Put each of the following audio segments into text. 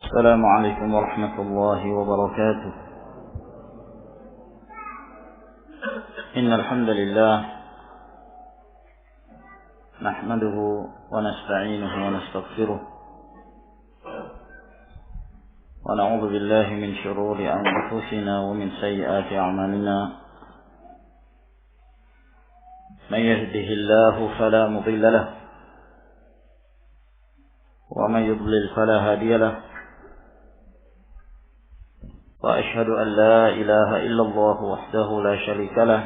السلام عليكم ورحمة الله وبركاته. إن الحمد لله نحمده ونستعينه ونستغفره ونعوذ بالله من شرور أنفسنا ومن سيئات أعمالنا. من يهده الله فلا مضل له ومن يضلل فلا هادي له. وأشهد أن لا إله إلا الله وحده لا شريك له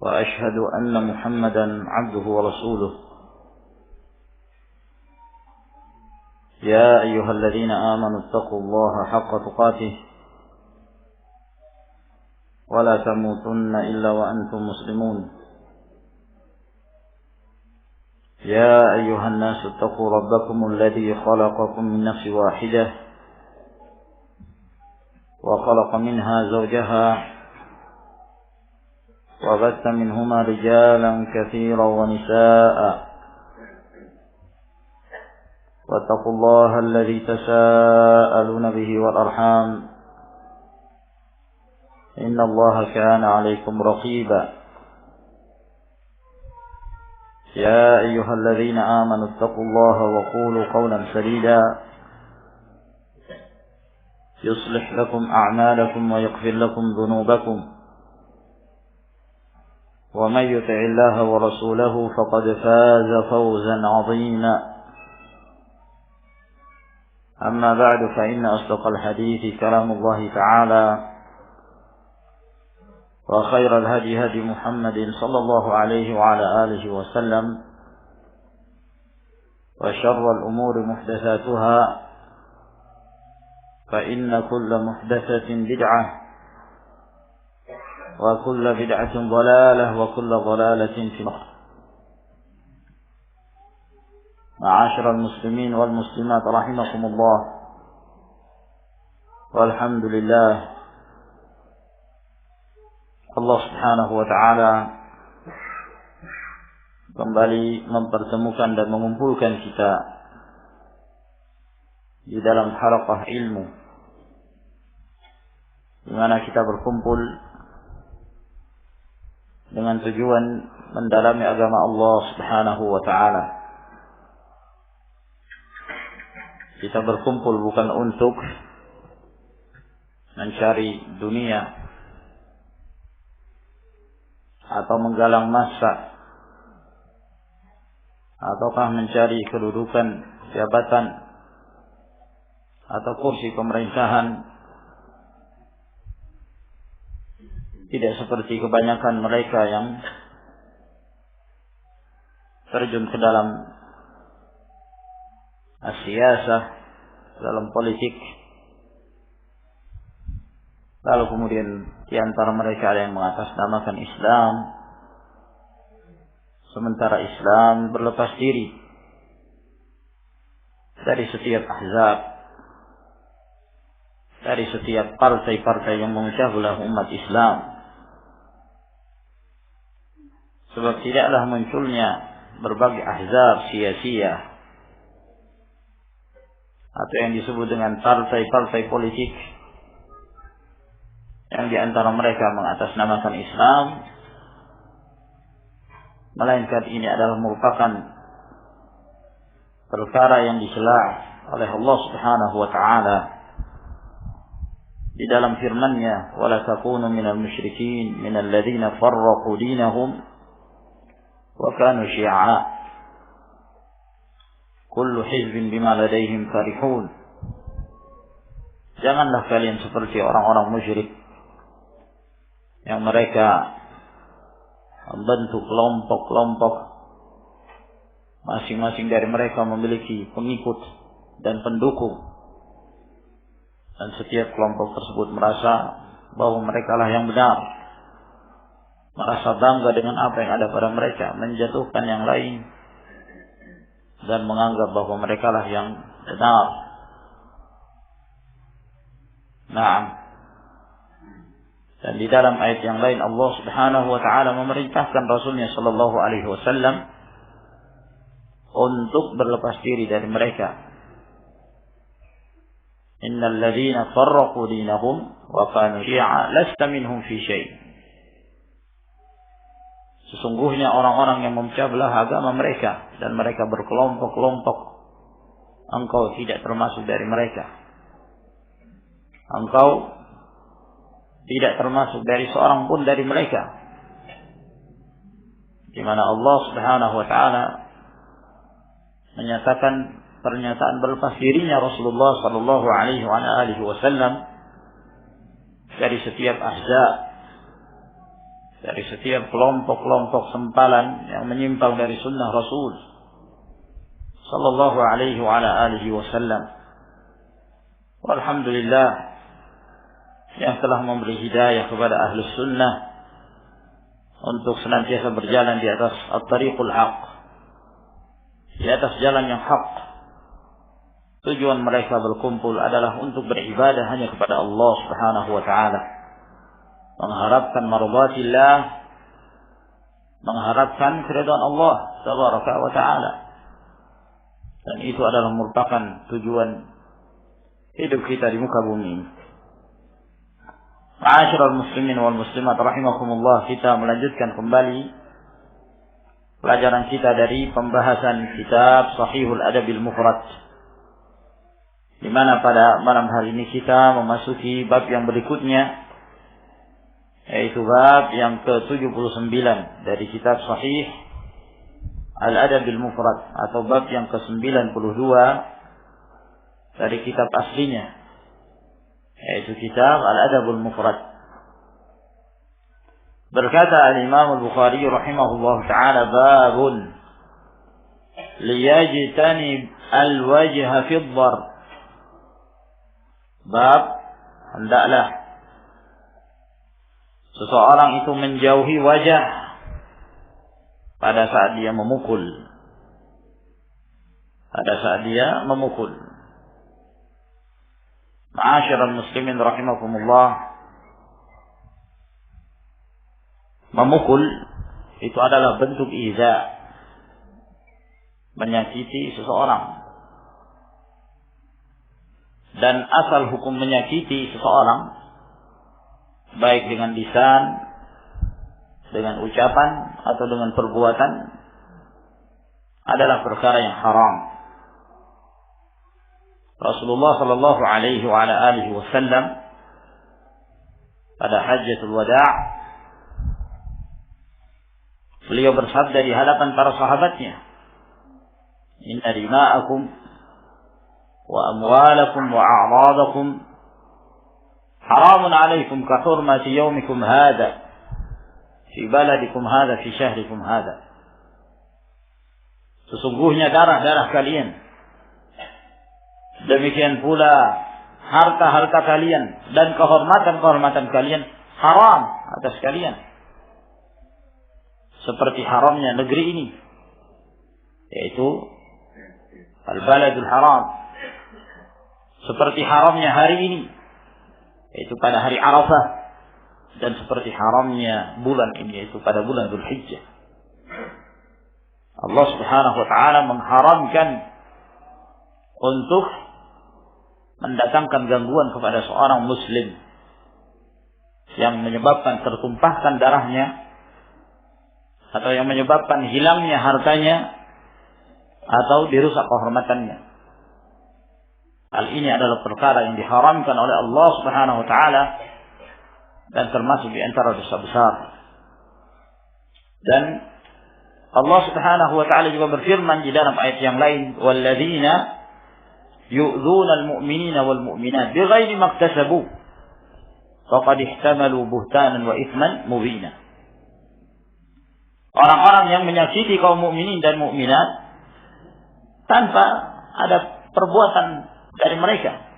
وأشهد أن محمدا عبده ورسوله. يا أيها الذين آمنوا اتقوا الله حق تقاته ولا تموتن إلا وأنتم مسلمون. يا أيها الناس اتقوا ربكم الذي خلقكم من نفس واحدة وخلق منها زوجها وبث منهما رجالا كثيرا ونساء واتقوا الله الذي تساءلون به والأرحام إن الله كان عليكم رقيبا. يا أيها الذين آمنوا اتقوا الله وقولوا قولا سديدا يصلح لكم أعمالكم ويغفر لكم ذنوبكم ومن يطع الله ورسوله فقد فاز فوزا عظيما. أما بعد فإن أصدق الحديث كلام الله تعالى وخير الهدي هدي محمد صلى الله عليه وعلى آله وسلم وشر الأمور محدثاتها فإن كل محدثة بدعة وكل بدعة ضلالة وكل ضلالة في النار. معاشر المسلمين والمسلمات رحمكم الله، والحمد لله Allah Subhanahu wa ta'ala kembali mempertemukan dan mengumpulkan kita di dalam halaqah ilmu, di mana kita berkumpul dengan tujuan mendalami agama Allah Subhanahu wa ta'ala. Kita berkumpul bukan untuk mencari dunia atau menggalang massa ataukah mencari kedudukan, jabatan atau kursi pemerintahan. Tidak seperti kebanyakan mereka yang terjun ke dalam siyasah, dalam politik, lalu kemudian di antara mereka ada yang mengatasnamakan Islam, sementara Islam berlepas diri dari setiap ahzab, dari setiap partai-partai yang memecah belah umat Islam. Sebab tidaklah munculnya berbagai ahzab sia-sia atau yang disebut dengan partai-partai politik yang di antara mereka mengatasnamakan Islam, melainkan ini adalah merupakan perkara yang dicela oleh Allah Subhanahu wa ta'ala di dalam firman-Nya, "Wala takunu minal musyrikin minal ladzina farraqu dinahum wa kanu syi'a kullu hizbin bima ladaihim farihun." Janganlah kalian seperti orang-orang musyrik yang mereka membentuk kelompok-kelompok, masing-masing dari mereka memiliki pengikut dan pendukung, dan setiap kelompok tersebut merasa bahwa mereka lah yang benar, merasa bangga dengan apa yang ada pada mereka, menjatuhkan yang lain dan menganggap bahwa mereka lah yang benar. Naam. Dan di dalam ayat yang lain Allah Subhanahu wa ta'ala memerintahkan Rasulnya sallallahu alaihi wasallam untuk berlepas diri dari mereka. Innal ladzina farraqu dinahum wa kanu syi'a lasta minhum fi syai'. Sesungguhnya orang-orang yang memecah belah agama mereka dan mereka berkelompok-kelompok, engkau tidak termasuk dari mereka. Engkau tidak termasuk dari seorang pun dari mereka. Di mana Allah Subhanahu wa taala menyatakan pernyataan berlepas dirinya Rasulullah sallallahu alaihi wasallam dari setiap ahzab, dari setiap kelompok-kelompok sempalan yang menyimpang dari sunnah Rasul sallallahu alaihi wasallam. Walhamdulillah yang telah memberi hidayah kepada ahlus sunnah untuk senantiasa berjalan di atas at-tariqul haq, di atas jalan yang hak. Tujuan mereka berkumpul adalah untuk beribadah hanya kepada Allah Subhanahu wa taala, mengharapkan mardatillah, mengharapkan keridhaan Allah tabaraka wa taala. Dan itu adalah merupakan tujuan hidup kita di muka bumi ini. Ma'asyiral muslimin wal muslimat rahimakumullah, kita melanjutkan kembali pelajaran kita dari pembahasan kitab Sahihul Adabil Mufrad, di mana pada malam hari ini kita memasuki bab yang berikutnya, yaitu bab yang ke-79 dari kitab Sahih Al-Adabil Mufrad, atau bab yang ke-92 dari kitab aslinya, yaitu kitab Al-Adabul Mufrad. Berkata Al-Imam Al-Bukhari rahimahullah ta'ala, babun liyajtanib al-wajha fi ad-dar. Bab, hendaklah seseorang itu menjauhi wajah pada saat dia memukul. Pada saat dia memukul. Ma'asyiral muslimin rahimakumullah, memukul itu adalah bentuk iza, menyakiti seseorang. Dan asal hukum menyakiti seseorang, baik dengan lisan, dengan ucapan, atau dengan perbuatan, adalah perkara yang haram. Rasulullah sallallahu alaihi wasallam pada Hajjatul Wada' beliau bersabda di hadapan para sahabatnya, inna dima'akum wa amwalakum wa a'radakum haramun alaikum ka hurmati yawmikum hadha fi baladikum hadha fi syahrikum hadha. Sesungguhnya darah-darah kalian, demikian pula harta-harta kalian dan kehormatan-kehormatan kalian haram atas kalian, seperti haramnya negeri ini, yaitu al-baladul haram, seperti haramnya hari ini, yaitu pada hari Arafah, dan seperti haramnya bulan ini, yaitu pada bulan Dzulhijjah. Allah Subhanahu wa taala mengharamkan untuk mendatangkan gangguan kepada seorang muslim yang menyebabkan tertumpahkan darahnya, atau yang menyebabkan hilangnya hartanya, atau dirusak kehormatannya. Hal ini adalah perkara yang diharamkan oleh Allah Subhanahu wa taala dan termasuk di antara dosa besar. Dan Allah Subhanahu wa taala juga berfirman di dalam ayat yang lain, walladzina yu'dzuna al-mu'minina wal mu'minat bighairi maktasabu faqad ihtamalu buhtanan wa itsman mubina. Orang-orang yang menyakiti kaum mukminin dan mukminat tanpa ada perbuatan dari mereka.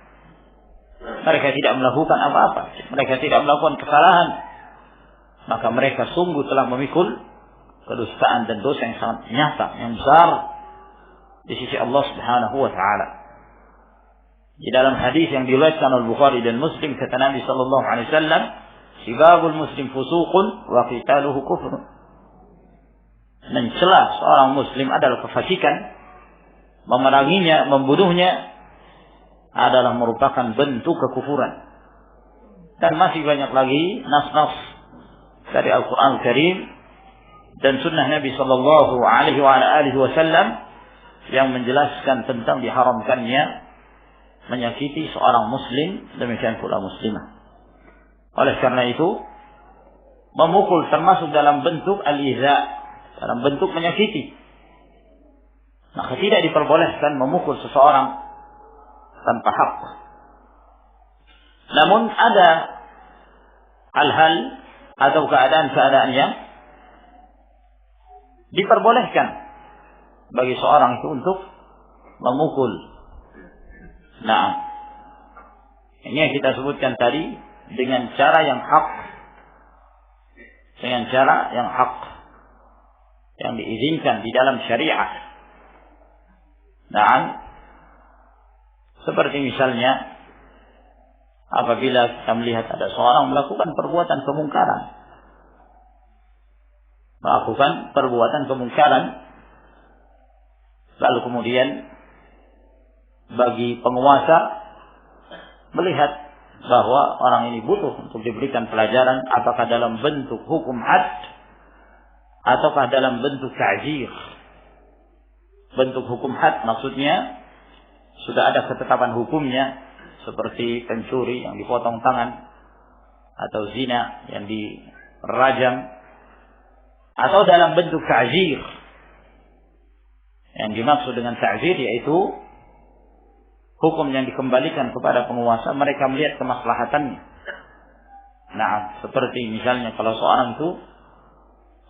Mereka tidak melakukan apa-apa, mereka tidak melakukan kesalahan, maka mereka sungguh telah memikul kedustaan dan dosa yang sangat nyata, yang besar di sisi Allah Subhanahu wa taala. Di dalam hadis yang diriwayatkan oleh Bukhari dan Muslim, kata Nabi sallallahu alaihi wasallam, "Sibabul muslim fusuqun wa qitaluhu kufrun." Mencela seorang muslim adalah kefasikan, memeranginya, membunuhnya adalah merupakan bentuk kekufuran. Dan masih banyak lagi nas-nas dari Al-Quran Al-Karim dan sunnah Nabi Sallallahu Alaihi Wasallam yang menjelaskan tentang diharamkannya menyakiti seorang muslim, demikian pula muslimah. Oleh karena itu, memukul termasuk dalam bentuk al-iza, dalam bentuk menyakiti. Maka tidak diperbolehkan memukul seseorang tanpa hak. Namun ada hal-hal atau keadaan-keadaan yang diperbolehkan bagi seorang itu untuk memukul. Nah, ini yang kita sebutkan tadi dengan cara yang hak. Dengan cara yang hak, yang diizinkan di dalam syariat. Nah, seperti misalnya apabila kita melihat ada seorang melakukan perbuatan kemungkaran, lalu kemudian bagi penguasa melihat bahwa orang ini butuh untuk diberikan pelajaran, apakah dalam bentuk hukum had ataukah dalam bentuk ta'zir. Bentuk hukum had maksudnya sudah ada ketetapan hukumnya, seperti pencuri yang dipotong tangan, atau zina yang dirajam, atau dalam bentuk ta'zir. Yang dimaksud dengan ta'zir yaitu hukum yang dikembalikan kepada penguasa, mereka melihat kemaslahatannya. Nah, seperti misalnya kalau seorang itu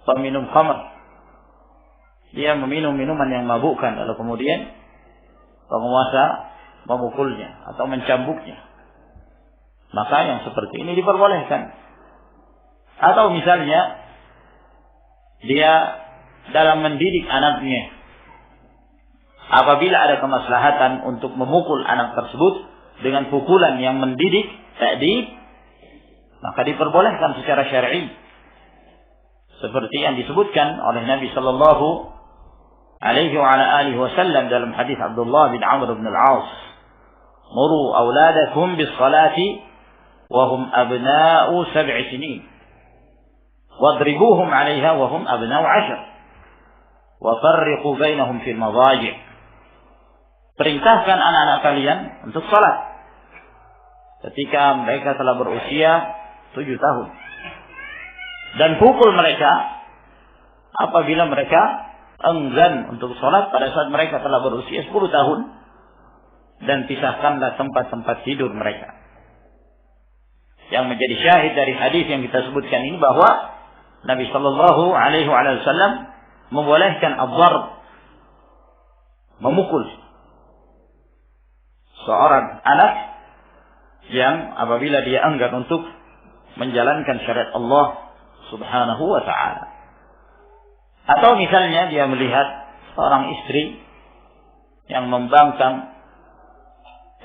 peminum khamr, dia meminum minuman yang mabukkan, lalu kemudian penguasa memukulnya atau mencambuknya, maka yang seperti ini diperbolehkan. Atau misalnya dia dalam mendidik anaknya, apabila ada kemaslahatan untuk memukul anak tersebut dengan pukulan yang mendidik, ta'dib, maka diperbolehkan secara syar'i, seperti yang disebutkan oleh Nabi Sallallahu Alaihi Wasallam dalam hadis Abdullah bin Amr bin Al-As, muru awladakum bis salati wa hum abna'u 7 sinin wadribuhum 'alayha wa hum abna'u 10 wa farriqu bainahum fil madaji'. Perintahkan anak-anak kalian untuk salat ketika mereka telah berusia 7 tahun, dan pukul mereka apabila mereka enggan untuk salat pada saat mereka telah berusia 10 tahun, dan pisahkanlah tempat-tempat tidur mereka. Yang menjadi syahid dari hadis yang kita sebutkan ini bahwa Nabi Sallallahu Alaihi Wasallam membolehkan ad-darb, memukul seorang anak yang apabila dia enggan untuk menjalankan syariat Allah Subhanahu wa ta'ala. Atau misalnya dia melihat seorang istri yang membangkang,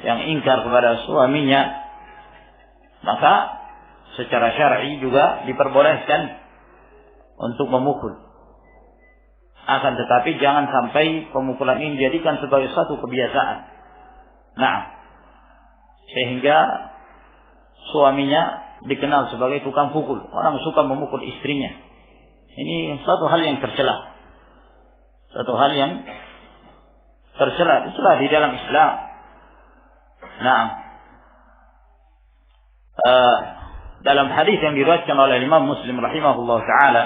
yang ingkar kepada suaminya, maka secara syar'i juga diperbolehkan untuk memukul. Akan tetapi jangan sampai pemukulan ini dijadikan sebagai satu kebiasaan. Nah, sehingga suaminya dikenal sebagai tukang pukul. Orang suka memukul istrinya. Ini satu hal yang tercela. Satu hal yang tercela. Itulah di dalam Islam. Nah, dalam hadis yang diriwayatkan oleh Imam Muslim rahimahullah taala,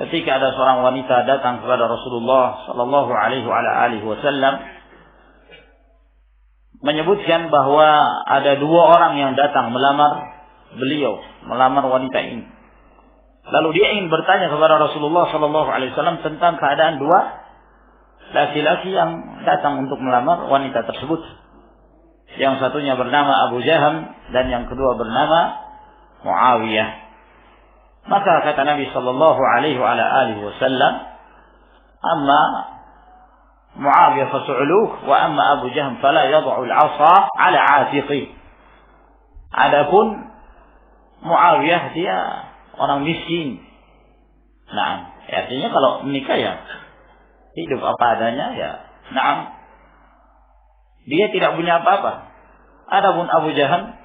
ketika ada seorang wanita datang kepada Rasulullah sallallahu alaihi wasallam menyebutkan bahwa ada 2 orang yang datang melamar beliau, melamar wanita ini. Lalu dia ingin bertanya kepada Rasulullah sallallahu alaihi wasallam tentang keadaan 2 laki-laki yang datang untuk melamar wanita tersebut. Yang satunya bernama Abu Jaham dan yang kedua bernama Muawiyah. Maka kata Nabi sallallahu alaihi wasallam, "Amma Muawiyah fasu'luh wa amma Abu Jaham fala yad'u al-'asa 'ala 'atiqi." Adapun Muawiyah dia orang miskin. Nah, artinya kalau menikah ya hidup apa adanya, ya Nah, dia tidak punya apa-apa. Adapun Abu Jahal,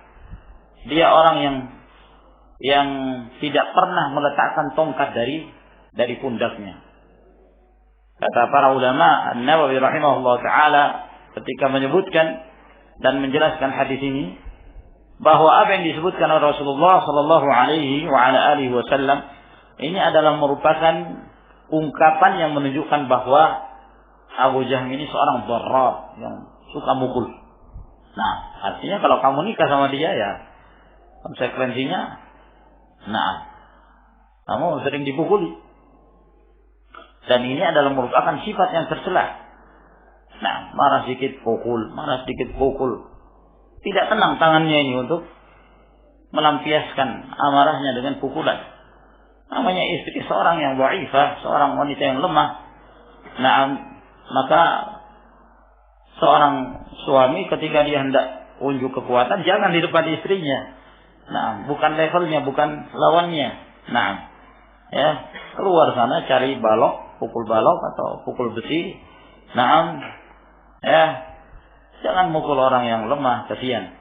dia orang yang tidak pernah meletakkan tongkat dari pundaknya. Kata para ulama, An-Nawawi rahimahullah taala ketika menyebutkan dan menjelaskan hadis ini, bahwa apa yang disebutkan oleh Rasulullah sallallahu alaihi wasallam ini adalah merupakan ungkapan yang menunjukkan bahwa Abu Jahal ini seorang dharrab yang suka mukul. Nah, artinya kalau kamu nikah sama dia, ya konsekuensinya, kamu sering dipukuli. Dan ini adalah merupakan sifat yang tercela. Nah, marah sedikit pukul, marah sedikit pukul. Tidak tenang tangannya ini untuk melampiaskan amarahnya dengan pukulan. Namanya istri seorang yang dhaifah, seorang wanita yang lemah. Nah, maka seorang suami ketika dia hendak unjuk kekuatan, jangan di depan istrinya. Nah, bukan levelnya, bukan lawannya. Nah, ya, keluar sana cari balok, pukul balok atau pukul besi. Nah, ya, jangan mukul orang yang lemah, kasihan.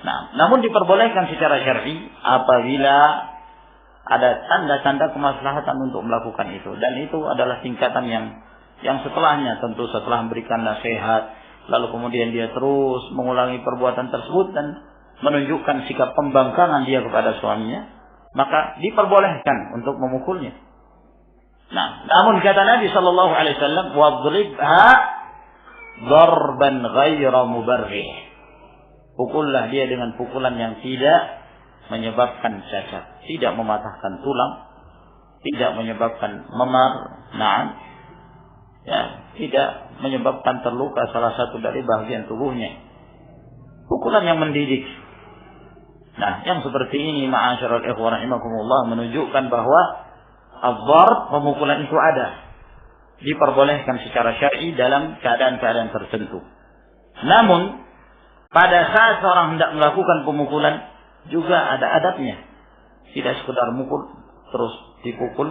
Nah, namun diperbolehkan secara syar'i apabila ada tanda-tanda kemaslahatan untuk melakukan itu, dan itu adalah tingkatan yang setelahnya, tentu setelah memberikan nasihat, lalu kemudian dia terus mengulangi perbuatan tersebut dan menunjukkan sikap pembangkangan dia kepada suaminya, maka diperbolehkan untuk memukulnya. Nah, namun kata Nabi sallallahu alaihi wasallam, "Wadribha darban ghaira mubarrih." Pukullah dia dengan pukulan yang tidak menyebabkan cacat, tidak mematahkan tulang, tidak menyebabkan memar, tidak menyebabkan terluka salah satu dari bagian tubuhnya. Pukulan yang mendidik. Nah, yang seperti ini, ma'asyiral ikhwan rahimakumullah, menunjukkan bahwa ad-darb, pemukulan itu ada, diperbolehkan secara syar'i dalam keadaan-keadaan tertentu. Namun pada saat seorang hendak melakukan pemukulan juga ada adabnya. Tidak sekedar mukul terus dipukul,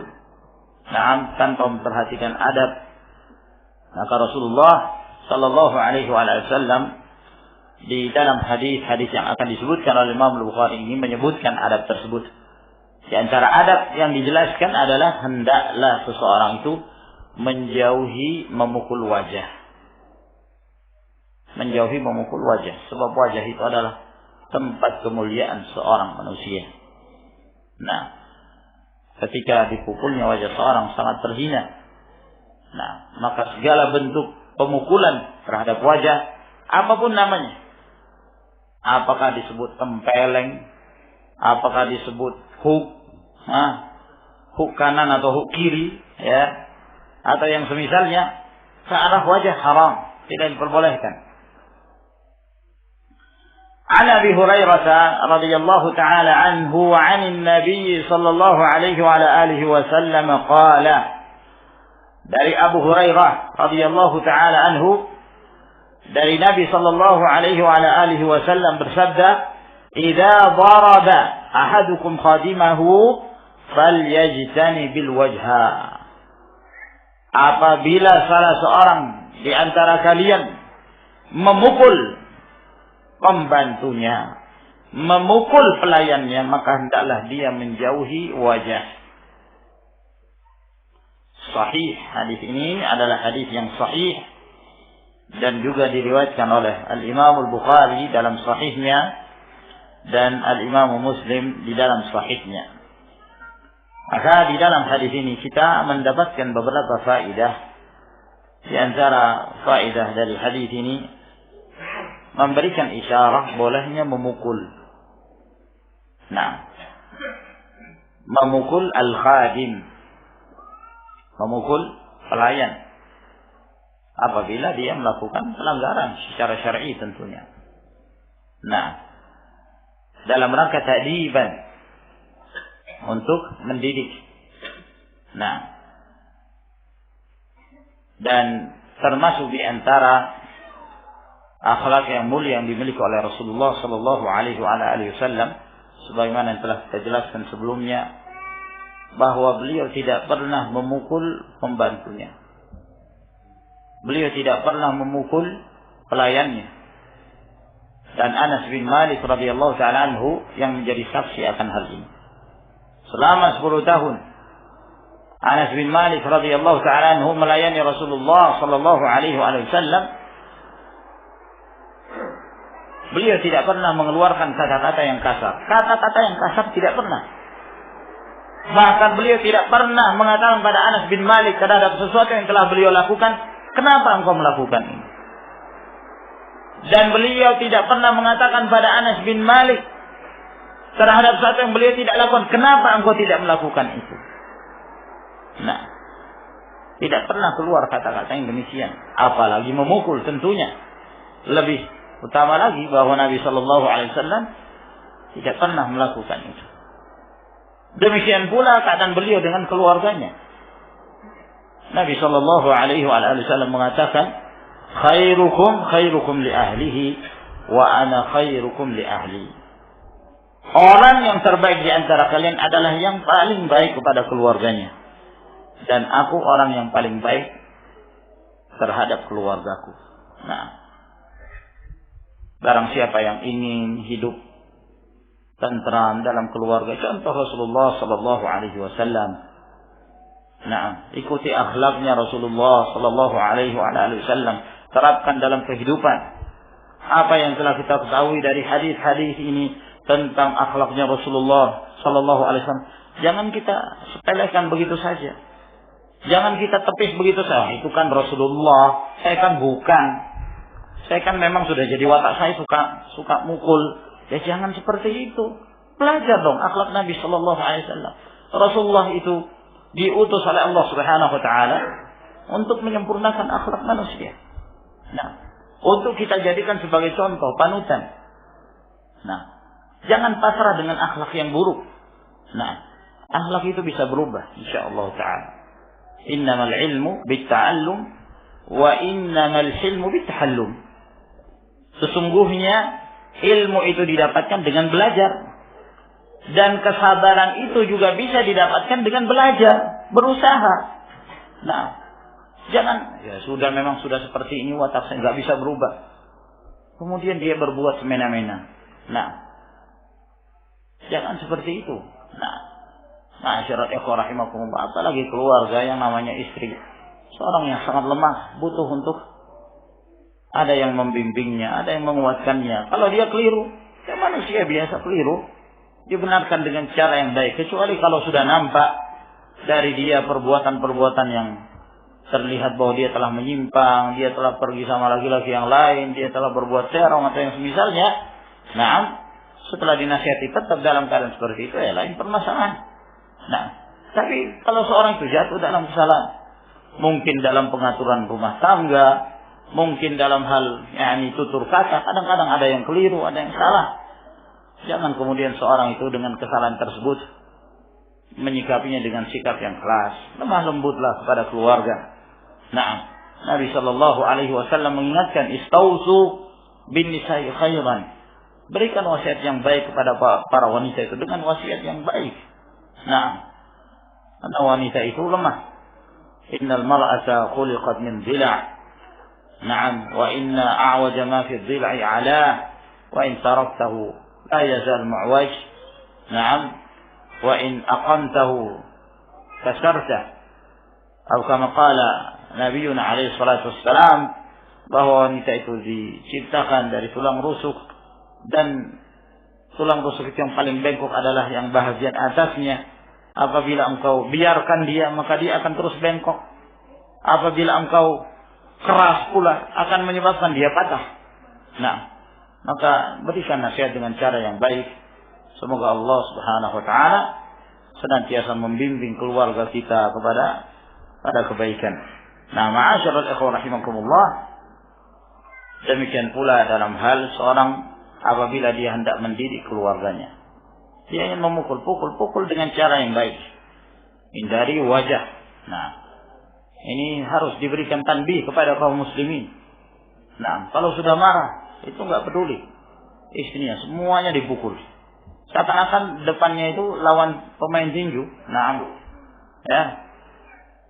tanpa memperhatikan adab. Maka Rasulullah sallallahu alaihi wasallam di dalam hadis-hadis yang akan disebutkan oleh Imam Al-Bukhari ini menyebutkan adab tersebut. Di antara adab yang dijelaskan adalah hendaklah seseorang itu menjauhi memukul wajah. Menjauhi memukul wajah, sebab wajah itu adalah tempat kemuliaan seorang manusia. Nah, ketika dipukulnya wajah seorang sangat terhina. Nah, maka segala bentuk pemukulan terhadap wajah, apapun namanya, apakah disebut tempeleng, apakah disebut hook kanan atau hook kiri, ya, atau yang semisalnya, ke arah wajah haram, tidak diperbolehkan. عن أبي هريرة رضي الله تعالى عنه وعن النبي صلى الله عليه وعلى آله وسلم قال dari Abu Hurairah radhiyallahu taala anhu, dari Nabi sallallahu alaihi wa ala alihi wasallam bersabda, "Idza daraba ahadukum khadimahu falyajtanibil wajha." Apabila salah seorang di antara kalian memukul pembantunya, memukul pelayannya, maka hendaklah dia menjauhi wajah. Sahih, hadis ini adalah hadis yang sahih dan juga diriwayatkan oleh Al-Imam Al-Bukhari dalam sahihnya dan Al-Imam Muslim di dalam sahihnya. Maka di dalam hadis ini kita mendapatkan beberapa faedah. Di antara faedah dari hadis ini memberikan isyarat bolehnya memukul. Nah, memukul al-khadim, memukul pelayan, apabila dia melakukan pelanggaran secara syar'i tentunya. Nah, dalam rangka ta'diban, untuk mendidik. Nah, dan termasuk di antara akhlak yang mulia yang dimiliki oleh Rasulullah sallallahu alaihi wasallam, sebagaimana yang telah kita jelaskan sebelumnya, bahwa beliau tidak pernah memukul pembantunya. beliau tidak pernah memukul pelayannya. Dan Anas bin Malik radhiyallahu ta'ala anhu yang menjadi saksi akan hal ini. Selama 10 tahun Anas bin Malik radhiyallahu ta'ala anhu melayani Rasulullah sallallahu alaihi wasallam. Beliau tidak pernah mengeluarkan kata-kata yang kasar. Kata-kata yang kasar tidak pernah. Bahkan beliau tidak pernah mengatakan pada Anas bin Malik terhadap sesuatu yang telah beliau lakukan, kenapa engkau melakukan ini? Dan beliau tidak pernah mengatakan pada Anas bin Malik terhadap sesuatu yang beliau tidak lakukan, kenapa engkau tidak melakukan itu? Nah, tidak pernah keluar kata-kata yang demikian. Apalagi memukul tentunya. Lebih utama lagi bahwa Nabi Shallallahu Alaihi Wasallam tidak pernah melakukan itu. Demikian pula keadaan beliau dengan keluarganya. Nabi Shallallahu Alaihi Wasallam mengatakan, khairukum li ahlihi wa ana khairukum li ahli. Orang yang terbaik di antara kalian adalah yang paling baik kepada keluarganya, dan aku orang yang paling baik terhadap keluargaku. Nah, barang siapa yang ingin hidup tentram dalam keluarga, contoh Rasulullah sallallahu alaihi wasallam. Nah, ikuti akhlaknya Rasulullah sallallahu alaihi wasallam, terapkan dalam kehidupan. Apa yang telah kita ketahui dari hadis-hadis ini tentang akhlaknya Rasulullah sallallahu alaihi wasallam, jangan kita sepelekan begitu saja. Jangan kita tepis begitu saja. Itu kan Rasulullah, saya kan bukan. Saya kan memang sudah jadi watak saya suka mukul. Ya jangan seperti itu. Belajar dong akhlak Nabi Sallallahu Alaihi Wasallam. Rasulullah itu diutus oleh Allah Subhanahu Wa Taala untuk menyempurnakan akhlak manusia. Nah, untuk kita jadikan sebagai contoh panutan. Nah, jangan pasrah dengan akhlak yang buruk. Nah, akhlak itu bisa berubah, insyaallah Taala. Innamal ilmu bitta'allum wa innamal hilmu bittahallum. Sesungguhnya ilmu itu didapatkan dengan belajar, dan kesabaran itu juga bisa didapatkan dengan belajar, berusaha. Nah, jangan memang sudah seperti ini watak saya nggak bisa berubah, kemudian dia berbuat semena-mena. Nah, jangan seperti itu. Nah, ma'asyiral ikhwah rahimakumullah, apalagi keluarga yang namanya istri, seorang yang sangat lemah, butuh untuk ada yang membimbingnya, ada yang menguatkannya. Kalau dia keliru, ya manusia biasa keliru, dibenarkan dengan cara yang baik. Kecuali kalau sudah nampak dari dia perbuatan-perbuatan yang terlihat bahwa dia telah menyimpang, dia telah pergi sama laki-laki yang lain, dia telah berbuat serong atau yang semisalnya. Nah, setelah dinasihati tetap dalam keadaan seperti itu, ya lain permasalahan. Nah, tapi kalau seorang itu jatuh dalam kesalahan, mungkin dalam pengaturan rumah tangga, mungkin dalam hal tutur kata, kadang-kadang ada yang keliru, ada yang salah. Jangan kemudian seorang itu dengan kesalahan tersebut menyikapinya dengan sikap yang keras, lemah lembutlah kepada keluarga. Nah, Nabi Shallallahu Alaihi Wasallam mengingatkan, istausu bin nisa'i khairan. Berikan wasiat yang baik kepada para wanita itu dengan wasiat yang baik. Nah, karena wanita itu lemah. Innal mar'ata khuliqat min dhila'. Naam, wa inna a'waja ma fi dhil'i 'ala, wa in taraktahu la yazal mu'waj. Naam, wa in aqamtahu kasarta. Atau kama qala Nabiuna alaihi salatu wassalam, bahwa wanita itu diciptakan dari tulang rusuk, dan tulang rusuk itu yang paling bengkok adalah yang bahagian atasnya. Apabila engkau biarkan dia, maka dia akan terus bengkok. Apabila engkau keras pula, akan menyebabkan dia patah. Nah, maka berikan nasihat dengan cara yang baik. Semoga Allah Subhanahu Wa Taala senantiasa membimbing keluarga kita pada kebaikan. Nah, ma'asyiral ikhwah rahimakumullah, demikian pula dalam hal seorang apabila dia hendak mendidik keluarganya, dia ingin pukul dengan cara yang baik, hindari wajah. Nah, ini harus diberikan tanbih kepada kaum muslimin. Nah, kalau sudah marah, itu nggak peduli istrinya, semuanya dipukul. Seakan-akan depannya itu lawan pemain tinju. Nah, ya,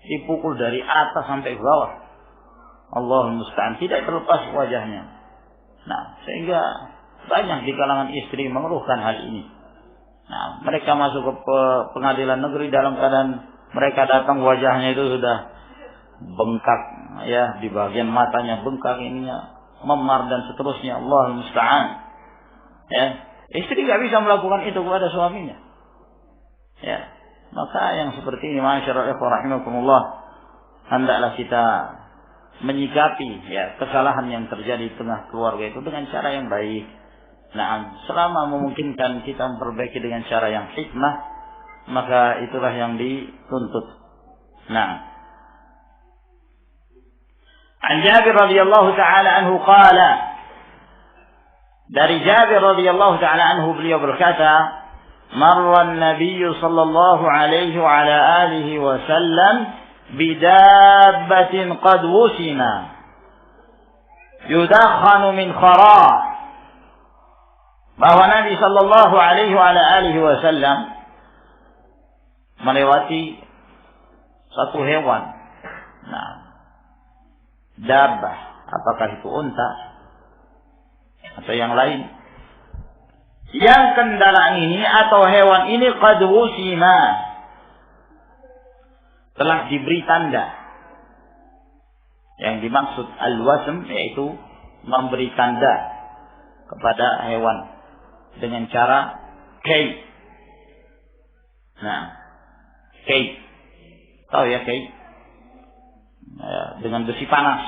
dipukul dari atas sampai ke bawah. Allahul musta'an, tidak terlepas wajahnya. Nah, sehingga banyak di kalangan istri mengeluhkan hal ini. Nah, mereka masuk ke pengadilan negeri dalam keadaan mereka datang wajahnya itu sudah bengkak, ya, di bagian matanya bengkak, ininya memar dan seterusnya. Allahul musta'an. Ya, istri tidak bisa melakukan itu kepada suaminya. Ya, maka yang seperti ini, masyaallah rahimakumullah, hendaklah kita menyikapi ya kesalahan yang terjadi di tengah keluarga itu dengan cara yang baik. Nah, selama memungkinkan kita memperbaiki dengan cara yang hikmah, maka itulah yang dituntut. Nah, An Jabir radhiyallahu taala anhu qala, dari Jabir radhiyallahu taala anhu beliau berkata, marra an-nabiy sallallahu alaihi wa ala alihi wasallam bidabbatin qad wusima yudakhanu min khara. Bahwa Nabi sallallahu alaihi wa ala alihi wasallam melewati satu hewan. Nah, dabbah, apakah itu unta atau yang lain, yang kendaraan ini atau hewan ini qad wusima, telah diberi tanda. Yang dimaksud al-wasm yaitu memberi tanda kepada hewan dengan cara kay. Nah, kay, tahu ya kay? Dengan besi panas.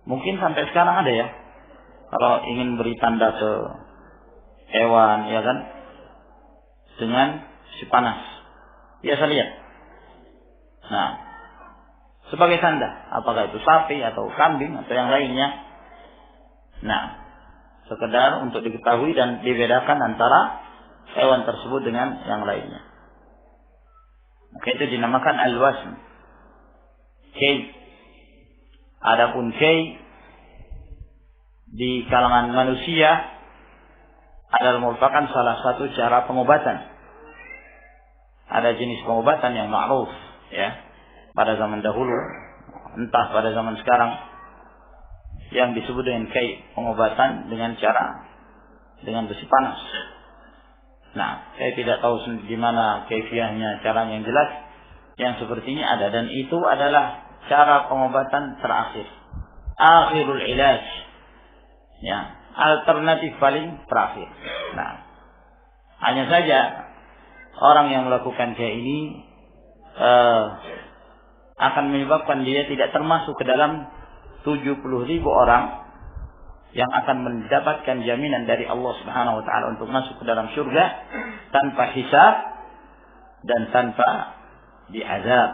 Mungkin sampai sekarang ada ya. Kalau ingin beri tanda ke hewan, ya kan, dengan besi panas. Biasa lihat. Nah, sebagai tanda, apakah itu sapi atau kambing atau yang lainnya. Nah, sekedar untuk diketahui dan dibedakan antara hewan tersebut dengan yang lainnya. Maka itu dinamakan al-wasm. Kay. Adapun kay di kalangan manusia adalah merupakan salah satu cara pengobatan. Ada jenis pengobatan yang ma'ruf ya pada zaman dahulu, entah pada zaman sekarang, yang disebut dengan kay, pengobatan dengan cara dengan besi panas. Nah, saya tidak tahu di mana kaifiahnya, caranya yang jelas. Yang seperti ini ada, dan itu adalah cara pengobatan terakhir, akhirul ilaj, ya, alternatif paling terakhir. Nah, hanya saja orang yang melakukan kayak ini akan menyebabkan dia tidak termasuk ke dalam 70.000 orang yang akan mendapatkan jaminan dari Allah Subhanahu wa taala untuk masuk ke dalam surga tanpa hisab dan tanpa diazab.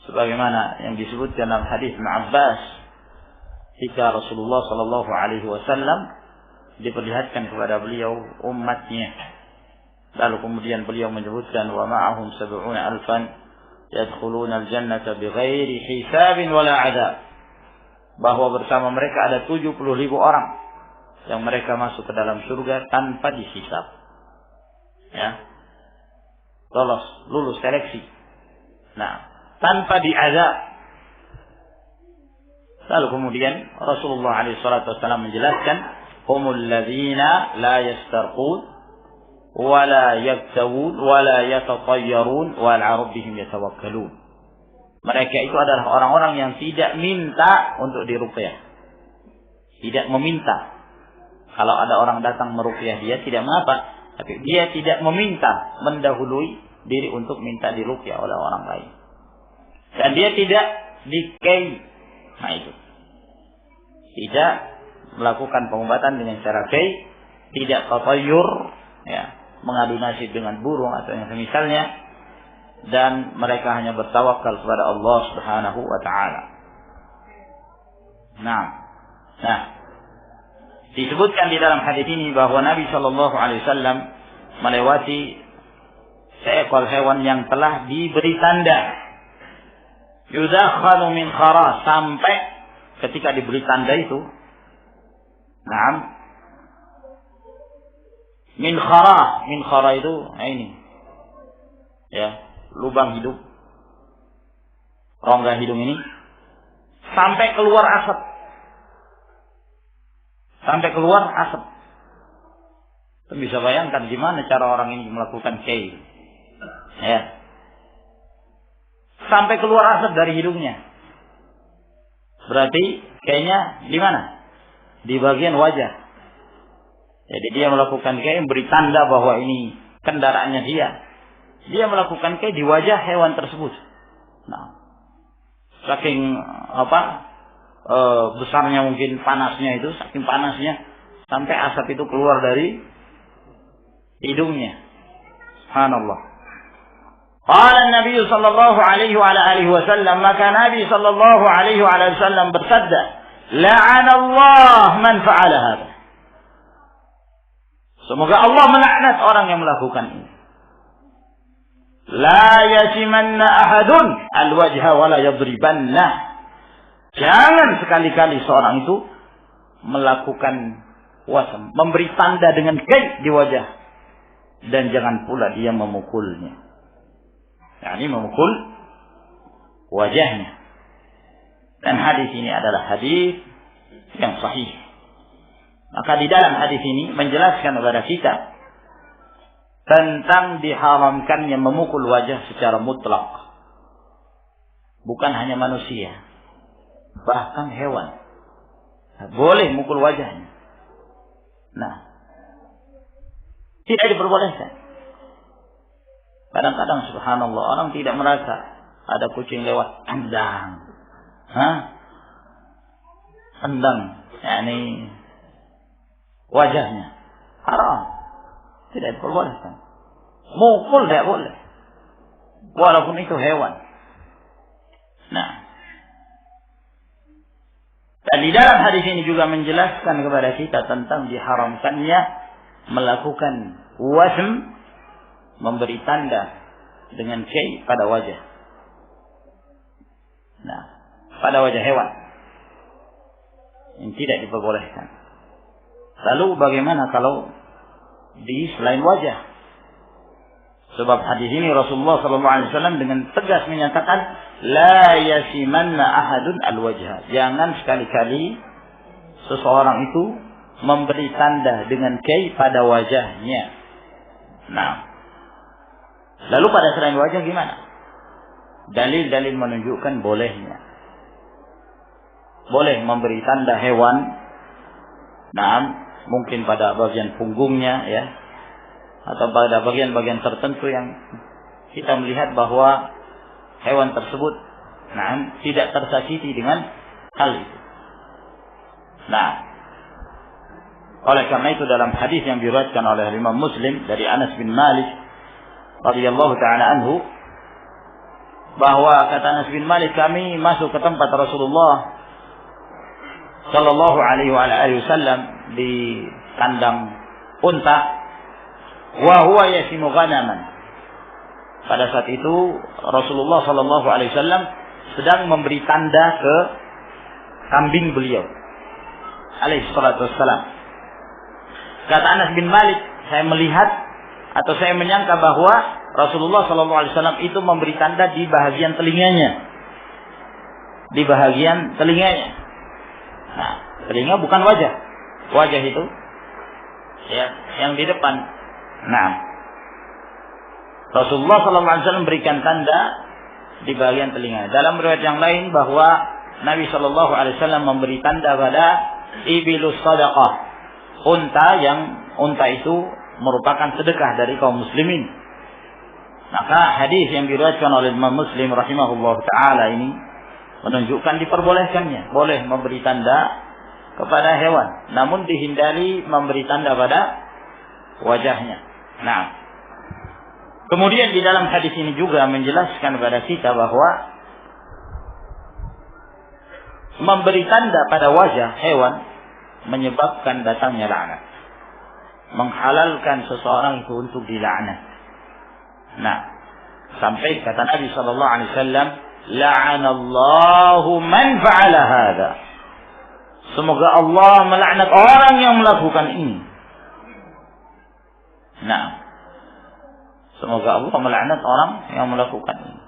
Sebagaimana yang disebutkan dalam hadis Ibnu Abbas, ketika Rasulullah sallallahu alaihi wasallam diperlihatkan kepada beliau umatnya, lalu kemudian beliau menyebutkan wa ma'ahum 70,000 yadkhuluna al-jannata bighairi hisabin wala 'adzab, bahwa bersama mereka ada 70.000 orang yang mereka masuk ke dalam surga tanpa dihisab. Ya. Lulus seleksi. Nah, tanpa diazab. Lalu kemudian Rasulullah SAW menjelaskan, humul ladzina la yastarqun wa la yaktawun wa la yatatayyarun wa ala rabbihim yatawakkalun. Mereka itu adalah orang-orang yang tidak minta untuk diruqyah. Tidak meminta. Kalau ada orang datang meruqyah dia tidak mengapa, tapi dia tidak meminta, mendahului diri untuk minta diruqyah oleh orang lain. Dan dia tidak dikei. Nah itu. Tidak melakukan pengobatan dengan cara kei, tidak tatayyur, ya, mengadu nasib dengan burung atau yang semisalnya, dan mereka hanya bertawakal kepada Allah Subhanahu wa taala. Nah, disebutkan di dalam hadis ini bahwa Nabi sallallahu alaihi wasallam melewati seekor hewan yang telah diberi tanda. Yudakhanu min khara, sampai ketika diberi tanda itu, naam, min khara itu ini, ya, lubang hidung, rongga hidung ini sampai keluar asap. Sampai keluar asap. Kita bisa bayangkan gimana cara orang ini melakukan kay. Ya. Sampai keluar asap dari hidungnya. Berarti kayaknya di mana? Di bagian wajah. Jadi dia melakukan kay, beri tanda bahwa ini kendaraannya dia. Dia melakukan kay di wajah hewan tersebut. Nah, saking besarnya mungkin panasnya itu, saking panasnya sampai asap itu keluar dari hidungnya. Subhanallah. Qala Nabi sallallahu alaihi wa alihi wasallam, maka Nabi sallallahu alaihi wa alihi wasallam bersabda, "La'ana Allah man fa'ala hadha." Semoga Allah melaknat orang yang melakukan ini. La yasimanna ahadun al-wajha wa la yadribanna. Jangan sekali-kali seorang itu melakukan wasam, memberi tanda dengan kay di wajah, dan jangan pula dia memukulnya. Yani memukul wajahnya. Dan hadis ini adalah hadis yang sahih. Maka di dalam hadis ini menjelaskan kepada kita tentang diharamkannya memukul wajah secara mutlak. Bukan hanya manusia, bahkan hewan boleh mukul wajahnya. Nah, tidak diperbolehkan. Kadang-kadang subhanallah orang tidak merasa ada kucing lewat, tendang. Tendang, yakni wajahnya. Haram. Tidak diperbolehkan. Mukul tidak boleh. Walaupun itu hewan. Nah. Dan di dalam hadis ini juga menjelaskan kepada kita tentang diharamkannya melakukan wasm, memberi tanda dengan kay pada wajah. Nah, pada wajah hewan. Yang tidak diperbolehkan. Lalu bagaimana kalau di selain wajah? Sebab hadis ini Rasulullah SAW dengan tegas menyatakan, la yasimanna ahadun al-wajha. Jangan sekali-kali seseorang itu memberi tanda dengan kay pada wajahnya. Nah, lalu pada selain wajah gimana? Dalil-dalil menunjukkan bolehnya. Boleh memberi tanda hewan. Nah, mungkin pada bagian punggungnya, ya, atau pada bagian-bagian tertentu yang kita melihat bahwa hewan tersebut, nah, tidak tersakiti dengan hal itu. Nah, oleh karena itu dalam hadis yang diriwayatkan oleh Imam Muslim dari Anas bin Malik radhiyallahu taala anhu, bahwa kata Anas bin Malik, kami masuk ke tempat Rasulullah sallallahu alaihi wasallam di kandang unta, wa huwa yasimu ghanaman. Pada saat itu Rasulullah sallallahu alaihi wasallam sedang memberi tanda ke kambing beliau alaihi salatu wassalam. Kata Anas bin Malik, saya melihat atau saya menyangka bahwa Rasulullah sallallahu alaihi wasallam itu memberi tanda di bahagian telinganya. Di bahagian telinganya. Nah, telinga bukan wajah. Wajah itu ya, yang di depan. Nah, Rasulullah sallallahu alaihi wasallam memberikan tanda di bagian telinga. Dalam riwayat yang lain bahwa Nabi sallallahu alaihi wasallam memberi tanda pada ibilus sadaqah, unta itu merupakan sedekah dari kaum muslimin. Maka hadis yang diriwayatkan oleh Imam Muslim rahimahullah taala ini menunjukkan diperbolehkannya, boleh memberi tanda kepada hewan, namun dihindari memberi tanda pada wajahnya. Nah, kemudian di dalam hadis ini juga menjelaskan kepada kita bahwa memberi tanda pada wajah hewan menyebabkan datangnya laknat, menghalalkan seseorang itu untuk dilaknat. Nah, sampai kata Nabi sallallahu alaihi wasallam, la'anallahu man fa'ala hadha. Semoga Allah melaknat orang yang melakukan ini. Nah, semoga Allah melaknat orang yang melakukan ini.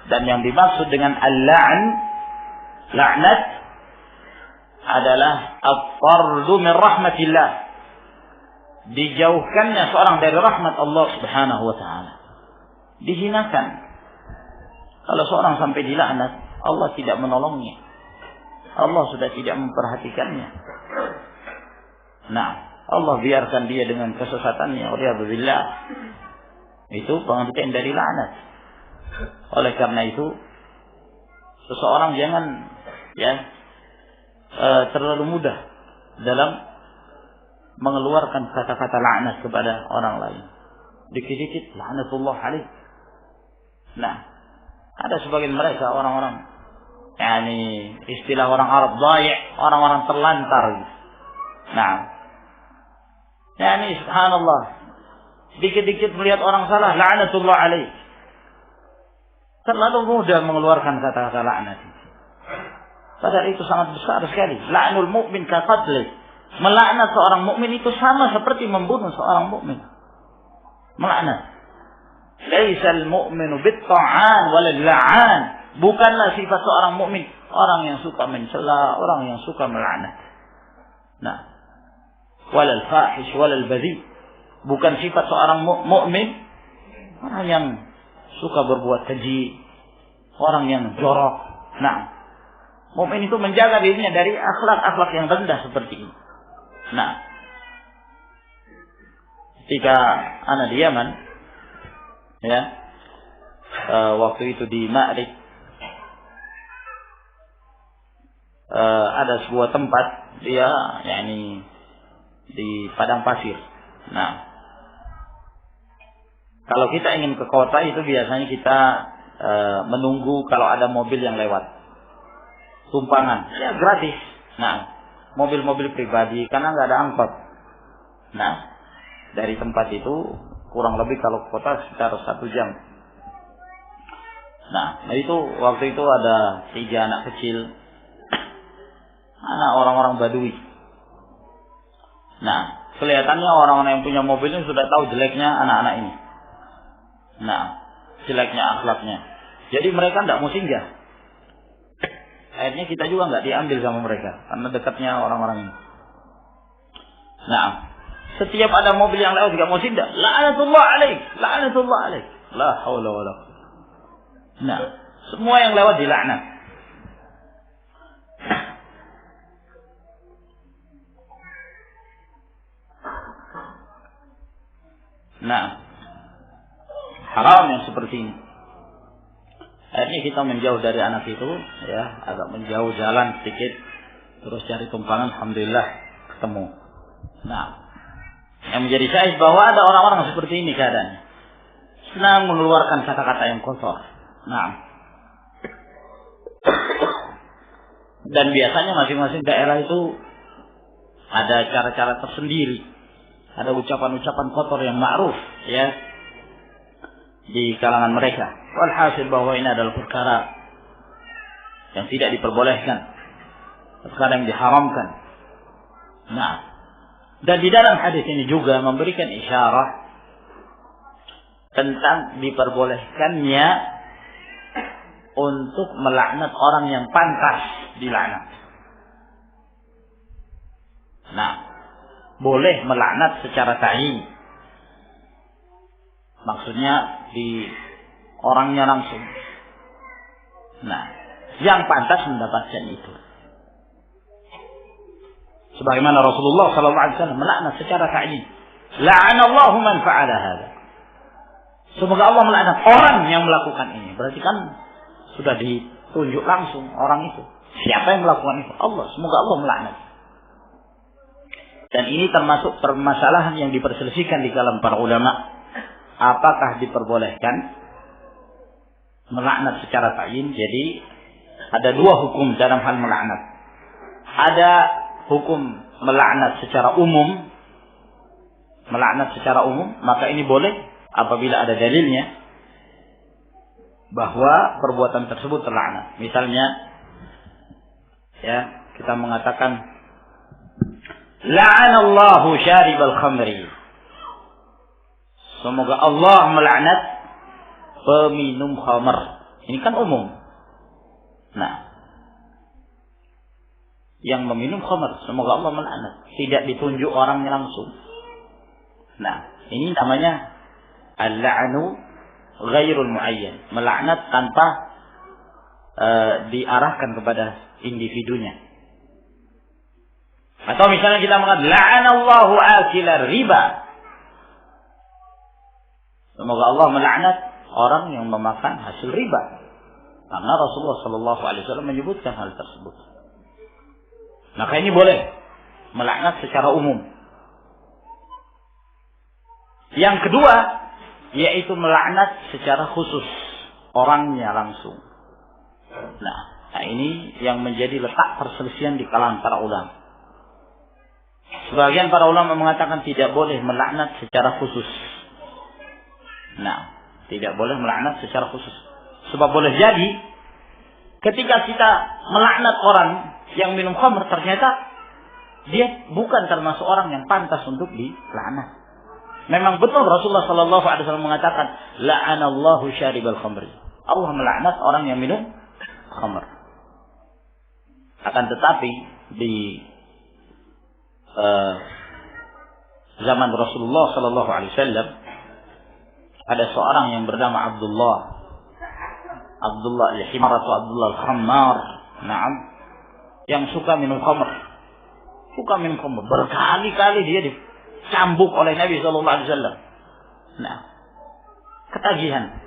Dan yang dimaksud dengan al-la'n Laknat adalah at-tardu min rahmatillah. Dijauhkannya seorang dari rahmat Allah Subhanahu wa taala. Dihinakan. Kalau seorang sampai dilaknat, Allah tidak menolongnya. Allah sudah tidak memperhatikannya. Nah, Allah biarkan dia dengan kesesatannya. Waliyadzubillah. Itu pengertian dari laknat. Oleh karena itu, seseorang jangan terlalu mudah dalam mengeluarkan kata-kata laknat kepada orang lain. Dikit-dikit laknatullah alaih. Nah, ada sebagian mereka orang-orang istilah orang Arab dhayi', orang-orang terlantar. Nah, subhanallah, dikit-dikit melihat orang salah laknatullah alaih. Terlalu mudah mengeluarkan kata-kata laknat. Padahal itu sangat besar sekali. La'nul mu'min ka qatli. Melaknat seorang mukmin itu sama seperti membunuh seorang mukmin. Melaknat. Laisal mu'minu bit-ta'an walal la'an. Bukanlah sifat seorang mukmin orang yang suka mencela, orang yang suka melaknat. Nah, walal fahish walal badhi. Bukan sifat seorang mukmin orang yang suka berbuat keji, orang yang jorok. Nah, mukmin itu menjaga dirinya dari akhlak-akhlak yang rendah seperti ini. Nah, ketika ana di Yaman, waktu itu di Ma'rib, ada sebuah tempat dia, di padang pasir. Nah, kalau kita ingin ke kota itu biasanya kita menunggu kalau ada mobil yang lewat, tumpangan, gratis. Nah, mobil-mobil pribadi karena nggak ada angkot. Nah, dari tempat itu kurang lebih kalau kota sekitar 1 jam. Nah, itu waktu itu ada 3 anak kecil, anak orang-orang Badui. Nah, kelihatannya orang-orang yang punya mobil ini sudah tahu jeleknya anak-anak ini. Nah, jeleknya akhlaknya. Jadi mereka tidak mau singgah. Akhirnya kita juga nggak diambil sama mereka karena dekatnya orang-orang ini. Nah, setiap ada mobil yang lewat juga mau singgah. La'natullah alaik, la'natullah alaik. La haula wala quwwata. Nah, semua yang lewat dilaknat. Nah, haram yang seperti ini. Akhirnya kita menjauh dari anak itu, agak menjauh jalan sedikit, terus cari tumpangan, alhamdulillah ketemu. Nah, yang menjadi syahid bahwa ada orang-orang seperti ini keadaannya, senang mengeluarkan kata-kata yang kotor. Nah, dan biasanya masing-masing daerah itu ada cara-cara tersendiri, ada ucapan-ucapan kotor yang ma'ruf, di kalangan mereka. Walhasil bahwa ini adalah perkara yang tidak diperbolehkan, perkara yang diharamkan. Nah, dan di dalam hadis ini juga memberikan isyarat tentang diperbolehkannya untuk melaknat orang yang pantas dilaknat. Nah, boleh melaknat secara ta'yin. Maksudnya di orangnya langsung. Nah, yang pantas mendapatkan itu. Sebagaimana Rasulullah SAW melaknat secara ta'yin. La'anallahu man fa'ala hadha. Semoga Allah melaknat orang yang melakukan ini. Berarti kan sudah ditunjuk langsung orang itu. Siapa yang melakukan itu? Allah. Semoga Allah melaknat. Dan ini termasuk permasalahan yang diperselisihkan di kalangan para ulama. Apakah diperbolehkan melaknat secara ta'yin? Jadi ada 2 hukum dalam hal melaknat. Ada hukum melaknat secara umum. Melaknat secara umum, maka ini boleh apabila ada dalilnya bahwa perbuatan tersebut terlaknat. Misalnya kita mengatakan la'anallahu syaribal khamri. Semoga Allah melaknat peminum khamr. Ini kan umum. Nah, yang meminum khamr, semoga Allah melaknat. Tidak ditunjuk orangnya langsung. Nah, ini namanya al-la'nu ghairul muayyan, melaknat tanpa diarahkan kepada individunya. Atau misalnya kita mengatakan la'anallahu akilar riba, semoga Allah melaknat orang yang memakan hasil riba, karena Rasulullah Shallallahu Alaihi Wasallam menyebutkan hal tersebut. Maka ini boleh melaknat secara umum. Yang kedua, yaitu melaknat secara khusus orangnya langsung. Nah, ini yang menjadi letak perselisihan di kalangan para ulama. Sebagian para ulama mengatakan tidak boleh melaknat secara khusus. Nah, tidak boleh melaknat secara khusus. Sebab boleh jadi ketika kita melaknat orang yang minum khamr, ternyata dia bukan termasuk orang yang pantas untuk dilaknat. Memang betul Rasulullah Sallallahu Alaihi Wasallam mengatakan, la'anallahu syaribal khamri. Allah melaknat orang yang minum khamr. Akan tetapi di zaman Rasulullah Sallallahu Alaihi Wasallam ada seorang yang bernama Abdullah al-Himar atau Abdullah al-Khammar, naam, yang suka minum khamr. Berkali-kali dia dicambuk oleh Nabi Sallallahu Alaihi Wasallam. Nah, ketagihan,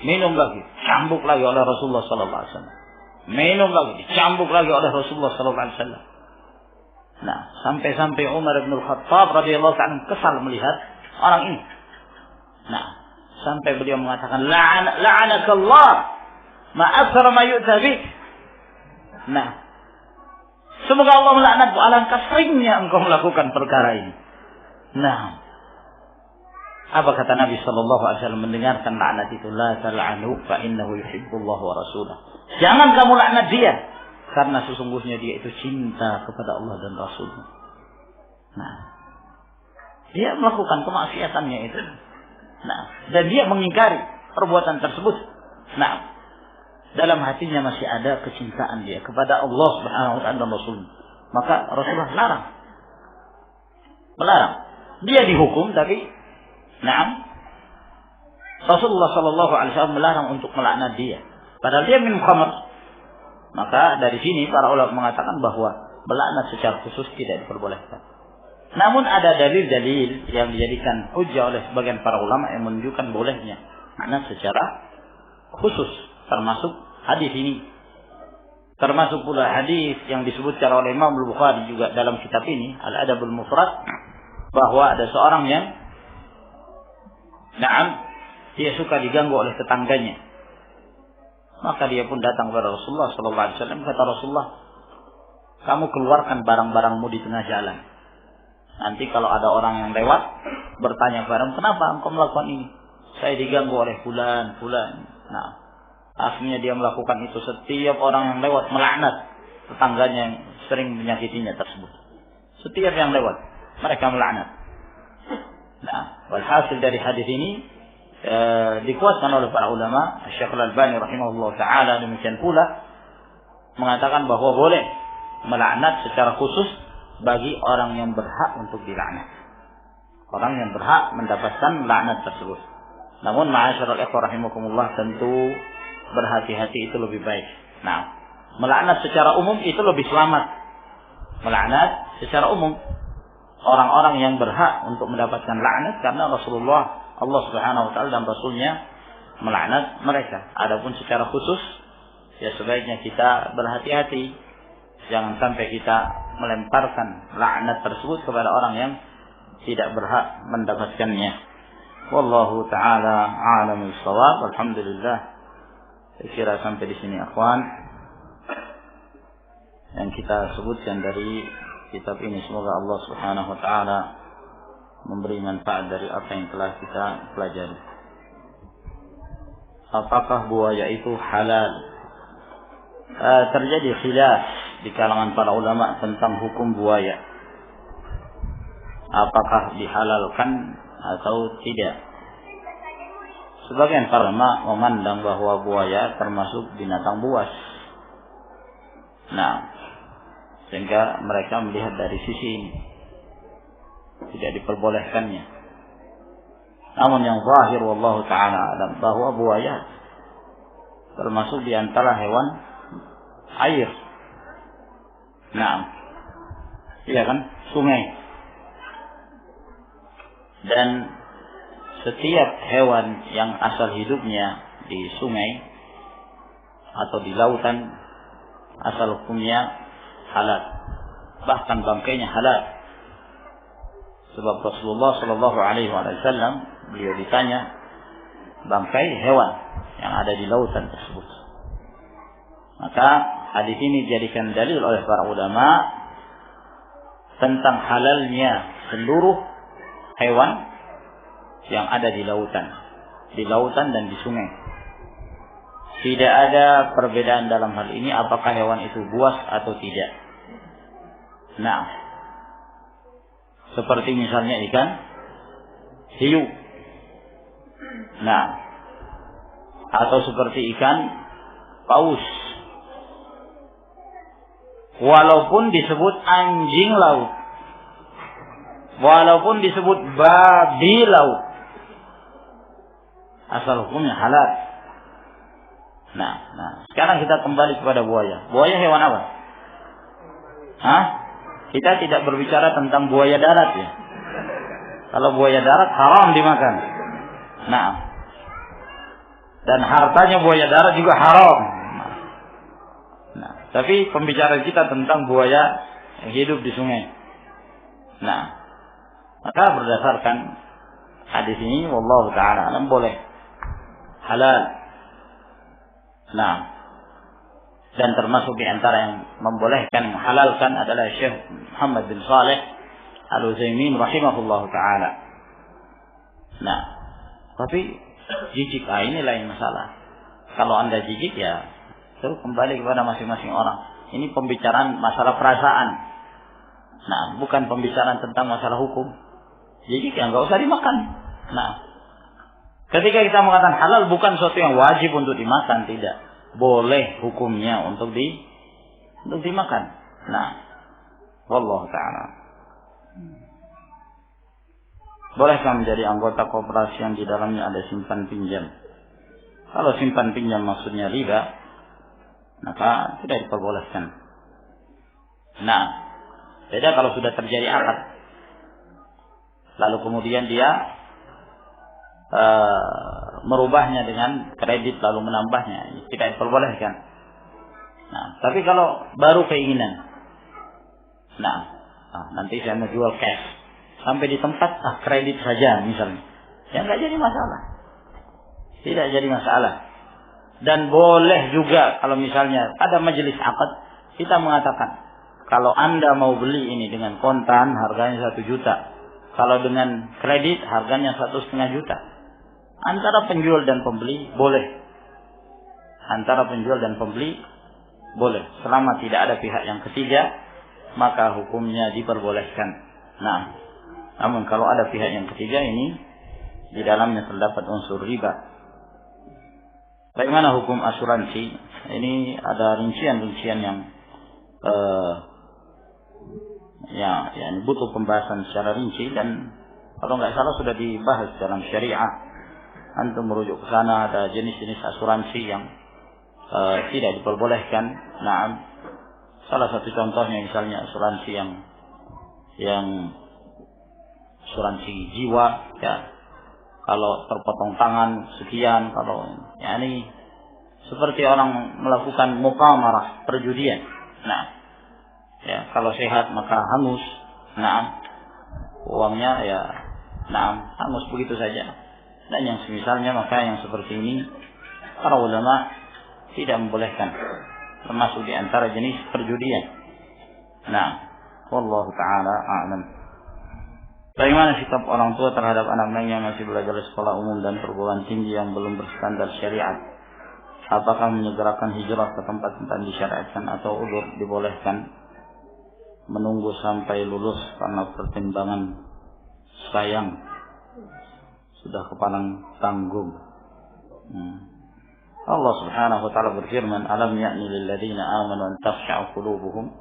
minum lagi, cambuk lagi oleh Rasulullah Sallallahu Alaihi Wasallam. Minum lagi, dicambuk lagi oleh Rasulullah Sallallahu Alaihi Wasallam. Nah, sampai Umar bin Khattab radhiyallahu anhu kesal melihat orang ini. Nah, sampai beliau mengatakan, la'anakallah ma aktsara ma yu'ta bik. Nah, semoga Allah melaknatmu, alangkah seringnya engkau melakukan perkara ini. Nah, apa kata Nabi sallallahu alaihi wasallam mendengarkan laknat itu? La tal'anhu fa innahu yuhibbullah wa rasulah. Jangan kamu laknat dia, karena sesungguhnya dia itu cinta kepada Allah dan Rasulnya. Nah, dia melakukan kemaksiatannya itu. Nah, dan dia mengingkari perbuatan tersebut. Nah, dalam hatinya masih ada kecintaan dia kepada Allah Subhanahu wa taala dan Rasulnya. Maka Rasulullah melarang. Dia dihukum, tapi Rasulullah Sallallahu Alaihi Wasallam melarang untuk melaknat dia. Padahal dia minum khamr. Maka dari sini para ulama mengatakan bahwa melaknat secara khusus tidak diperbolehkan. Namun ada dalil-dalil yang dijadikan hujjah oleh sebagian para ulama yang menunjukkan bolehnya makna secara khusus, termasuk hadis ini. Termasuk pula hadis yang disebutkan oleh Imam Al-Bukhari juga dalam kitab ini, Al-Adabul Mufrad, bahwa ada seorang yang dia suka diganggu oleh tetangganya. Maka dia pun datang kepada Rasulullah sallallahu alaihi wasallam, kata Rasulullah, kamu keluarkan barang-barangmu di tengah jalan. Nanti kalau ada orang yang lewat bertanya kepadamu, kenapa engkau melakukan ini? Saya diganggu oleh fulan. Nah, akhirnya dia melakukan itu. Setiap orang yang lewat melaknat tetangganya yang sering menyakitinya tersebut. Setiap yang lewat mereka melaknat. Nah, walhasil dari hadis ini dikuatkan oleh para ulama. Syekh Al-Albani rahimahullah taala demikian pula mengatakan bahwa boleh melaknat secara khusus bagi orang yang berhak untuk dilaknat. Orang yang berhak mendapatkan laknat tersebut. Namun ma'asyiral ikhwah rahimakumullah, tentu berhati-hati itu lebih baik. Nah, melaknat secara umum itu lebih selamat. Melaknat secara umum orang-orang yang berhak untuk mendapatkan laknat, karena Rasulullah, Allah Subhanahu wa taala dan Rasulnya melaknat mereka. Adapun secara khusus, ya sebaiknya kita berhati-hati, jangan sampai kita melemparkan laknat tersebut kepada orang yang tidak berhak mendapatkannya. Wallahu taala a'lamul shawab. Alhamdulillah. Saya kira sampai di sini akhwan yang kita sebutkan dari kitab ini. Semoga Allah Subhanahu wa taala memberi manfaat dari apa yang telah kita pelajari. Apakah buaya itu halal? Terjadi khilaf di kalangan para ulama tentang hukum buaya. Apakah dihalalkan atau tidak? Sebagian para ulama memandang bahwa buaya termasuk binatang buas. Nah, sehingga mereka melihat dari sisi ini, tidak diperbolehkannya. Namun yang zahir wallahu ta'ala alam bahwa buaya termasuk di antara hewan air. Nah, iya kan, sungai. Dan setiap hewan yang asal hidupnya di sungai atau di lautan, asal hukumnya halal. Bahkan bangkainya halal. Sebab Rasulullah Shallallahu Alaihi Wasallam beliau ditanya bangkai hewan yang ada di lautan tersebut. Maka hadis ini dijadikan dalil oleh para ulama tentang halalnya seluruh hewan yang ada di lautan dan di sungai. Tidak ada perbedaan dalam hal ini apakah hewan itu buas atau tidak. Nah, seperti misalnya ikan hiu. Nah, atau seperti ikan paus. Walaupun disebut anjing laut, walaupun disebut babi laut, asal hukumnya halal. Nah, sekarang kita kembali kepada buaya. Buaya hewan apa? Kita tidak berbicara tentang buaya darat ya. Kalau buaya darat haram dimakan. Nah, dan hartanya buaya darat juga haram. Nah, tapi pembicaraan kita tentang buaya yang hidup di sungai. Nah, maka berdasarkan hadis ini, wallahu ta'ala alam, boleh halal. Nah, dan termasuk di antara yang membolehkan, menghalalkan adalah Syekh Muhammad bin Saleh Al-Utsaimin rahimahullahu ta'ala. Nah, tapi jijik, ini lain masalah. Kalau Anda jijik ya, itu kembali kepada masing-masing orang. Ini pembicaraan masalah perasaan. Nah, bukan pembicaraan tentang masalah hukum. Jijik ya nggak usah dimakan. Nah, ketika kita mengatakan halal bukan sesuatu yang wajib untuk dimakan, tidak. Boleh hukumnya untuk dimakan. Nah, wallahu ta'ala. Bolehkah menjadi anggota koperasi yang di dalamnya ada simpan pinjam? Kalau simpan pinjam maksudnya riba, maka tidak diperbolehkan. Nah, beda kalau sudah terjadi akad, lalu kemudian dia merubahnya dengan kredit lalu menambahnya, tidak diperbolehkan. Nah, tapi kalau baru keinginan, nanti saya mau jual cash, sampai di tempat kredit saja misalnya, ya nggak jadi masalah, tidak jadi masalah. Dan boleh juga kalau misalnya ada majelis akad, kita mengatakan kalau Anda mau beli ini dengan kontan harganya 1 juta, kalau dengan kredit harganya 1,5 juta. Antara penjual dan pembeli boleh. Antara penjual dan pembeli boleh. Selama tidak ada pihak yang ketiga, maka hukumnya diperbolehkan. Nah, namun kalau ada pihak yang ketiga ini, di dalamnya terdapat unsur riba. Bagaimana hukum asuransi? Ini ada rincian-rincian yang butuh pembahasan secara rinci, dan kalau nggak salah sudah dibahas dalam syariah. Antum merujuk ke sana, ada jenis-jenis asuransi yang tidak diperbolehkan. Nah, salah satu contohnya misalnya asuransi yang asuransi jiwa, ya. Kalau terpotong tangan sekian, kalau ini seperti orang melakukan muqamarah, perjudian. Nah, ya, kalau sehat maka hangus. Nah, uangnya hangus begitu saja. Dan yang semisalnya, maka yang seperti ini para ulama tidak membolehkan, termasuk di antara jenis perjudian. Nah, wallahu ta'ala a'lam. Bagaimana sikap orang tua terhadap anak-anaknya yang masih belajar di sekolah umum dan perguruan tinggi yang belum berstandar syariat? Apakah menyegerakan hijrah ke tempat-tempat disyariatkan atau udzur dibolehkan menunggu sampai lulus karena pertimbangan sayang sudah kepalang tanggung? Allah Subhanahu wa ta'ala berfirman, alam ya'ni lil ladzina amanu an takhsha'a qulubuhum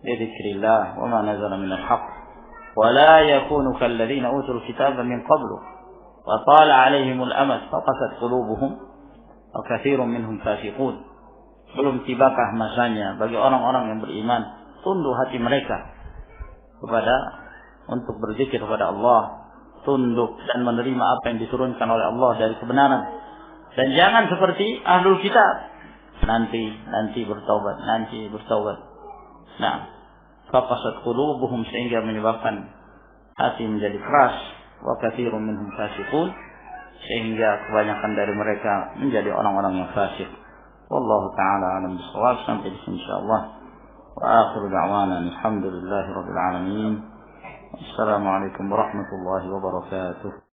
لذكر الله وما نزل من الحق ولا يكونوا كالذين أوتوا الكتاب من قبل وطال عليهم الأمد فقست قلوبهم وكثير منهم فاسقون. Belum tibakah masanya bagi orang-orang yang beriman tunduk hati mereka kepada untuk berzikir kepada Allah, tunduk dan menerima apa yang diturunkan oleh Allah dari kebenaran, dan jangan seperti ahlul kitab nanti bertaubat. Nah, faqasat qulubuhum, sehingga menyebabkan hati menjadi keras, wa katsirun minhum fasiqun, sehingga kebanyakan dari mereka menjadi orang-orang yang fasik. Wallahu ta'ala alam bisawab. Sampai di sini insyaallah. Wa akhiru da'wana alhamdulillahi rabbil alamin. Assalamualaikum warahmatullahi wabarakatuh.